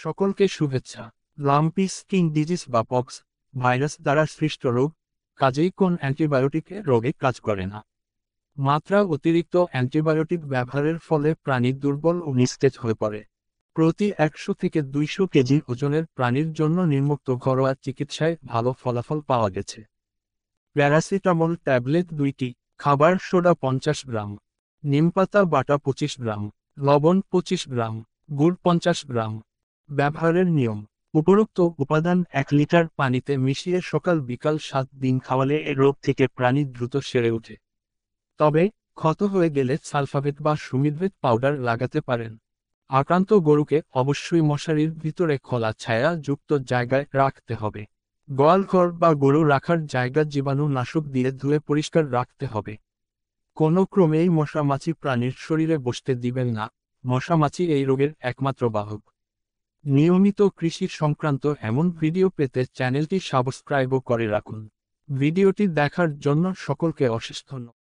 সকলকে শুভেচ্ছা। Lumpy skin disease বা পক্স ভাইরাস দ্বারা সৃষ্ট রোগ, কাজেই কোন অ্যান্টিবায়োটিক রোগে কাজ করে না। মাত্রা অতিরিক্ত অ্যান্টিবায়োটিক ব্যবহারের ফলে প্রাণী দুর্বল ও নিস্তেজ হয়ে পড়ে। প্রতি 100 থেকে 200 কেজি ওজনের প্রাণীর জন্য নির্মুক্ত ঘরোয়া চিকিৎসায় ভালো ফলাফল পাওয়া গেছে। প্যারাসিটামল ট্যাবলেট 2টি, খাবার সোডা 50 গ্রাম, নিমপাতা বাটা 25 গ্রাম, লবণ 25 গ্রাম, গুড় 50 গ্রাম। ব্যবহারের নিয়ম: উপরোক্ত উপাদান 1 লিটার পানিতে মিশিয়ে সকাল বিকাল 7 দিন খাওয়ালে এ রোগ থেকে প্রাণী দ্রুত সেরে ওঠে। তবে ক্ষত হয়ে গেলে সালফাভেট বা সুমিডভেট পাউডার লাগাতে পারেন। আক্রান্ত গরুকে অবশ্যই মশারির ভিতরে খোলা ছায়া যুক্ত জায়গায় রাখতে হবে। গোয়ালঘর বা গরু রাখার জায়গা জীবাণুনাশক দিয়ে ধুয়ে পরিষ্কার রাখতে হবে। কোনো ক্রমেই মশা মাছি প্রাণীর শরীরে বসতে দিবেন না, মশা মাছি এই রোগের একমাত্র বাহক। নিয়মিত কৃষি সংক্রান্ত এমন ভিডিও পেতে চ্যানেলটি সাবস্ক্রাইব করে রাখুন। ভিডিওটি দেখার জন্য সকলকে অশেষ ধন্যবাদ।